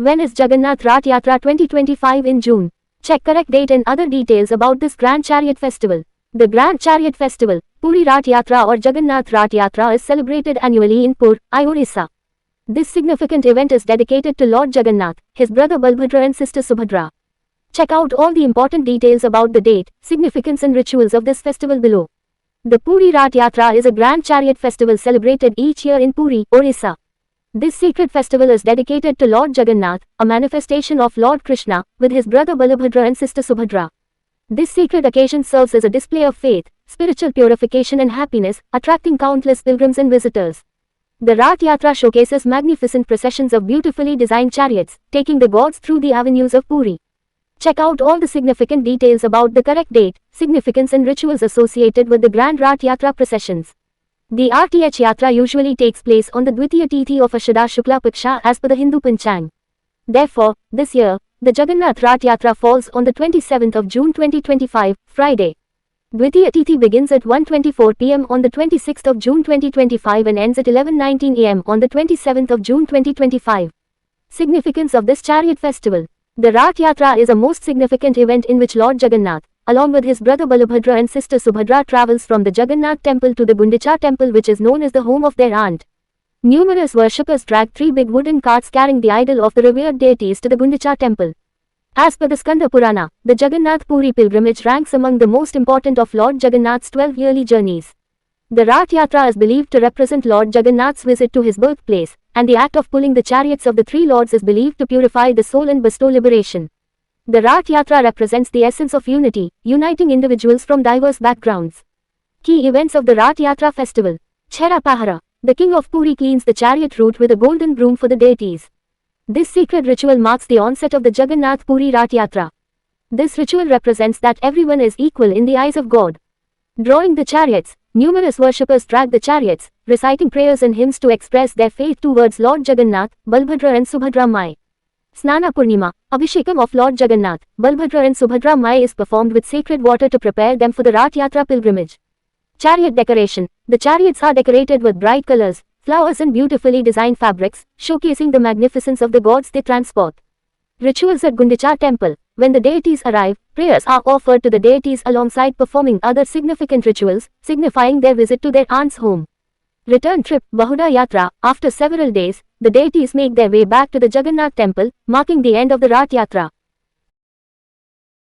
When is Jagannath Rath Yatra 2025 in June? Check correct date and other details about this Grand Chariot Festival. The Grand Chariot Festival, Puri Rath Yatra or Jagannath Rath Yatra is celebrated annually in Puri, Orissa. This significant event is dedicated to Lord Jagannath, his brother Balbhadra and sister Subhadra. Check out all the important details about the date, significance and rituals of this festival below. The Puri Rath Yatra is a Grand Chariot Festival celebrated each year in Puri, Orissa. This sacred festival is dedicated to Lord Jagannath, a manifestation of Lord Krishna, with his brother Balabhadra and sister Subhadra. This sacred occasion serves as a display of faith, spiritual purification and happiness, attracting countless pilgrims and visitors. The Rath Yatra showcases magnificent processions of beautifully designed chariots, taking the gods through the avenues of Puri. Check out all the significant details about the correct date, significance and rituals associated with the Grand Rath Yatra processions. The RTH Yatra usually takes place on the Dvitiya Tithi of Ashada Shukla Paksha as per the Hindu Panchang. Therefore, this year, the Jagannath Rath Yatra falls on the 27th of June 2025, Friday. Dvitiya Tithi begins at 1:24 p.m. on the 26th of June 2025 and ends at 11:19 a.m. on the 27th of June 2025. Significance of this chariot festival. The Rath Yatra is a most significant event in which Lord Jagannath, along with his brother Balabhadra and sister Subhadra, travels from the Jagannath temple to the Gundicha temple, which is known as the home of their aunt. Numerous worshippers drag 3 big wooden carts carrying the idol of the revered deities to the Gundicha temple. As per the Skanda Purana, the Jagannath Puri pilgrimage ranks among the most important of Lord Jagannath's 12 yearly journeys. The Rath Yatra is believed to represent Lord Jagannath's visit to his birthplace, and the act of pulling the chariots of the 3 lords is believed to purify the soul and bestow liberation. The Rath Yatra represents the essence of unity, uniting individuals from diverse backgrounds. Key events of the Rath Yatra festival. Chhera Pahara. The king of Puri cleans the chariot route with a golden broom for the deities. This sacred ritual marks the onset of the Jagannath Puri Rath Yatra. This ritual represents that everyone is equal in the eyes of God. Drawing the chariots, numerous worshippers drag the chariots, reciting prayers and hymns to express their faith towards Lord Jagannath, Balbhadra and Subhadra Mai. Snana Purnima, Abhishekam of Lord Jagannath, Balbhadra and Subhadra Mai is performed with sacred water to prepare them for the Rath Yatra pilgrimage. Chariot decoration. The chariots are decorated with bright colors, flowers and beautifully designed fabrics, showcasing the magnificence of the gods they transport. Rituals at Gundicha temple. When the deities arrive, prayers are offered to the deities alongside performing other significant rituals, signifying their visit to their aunt's home. Return trip, Bahuda Yatra. After several days, the deities make their way back to the Jagannath temple, marking the end of the Rath Yatra.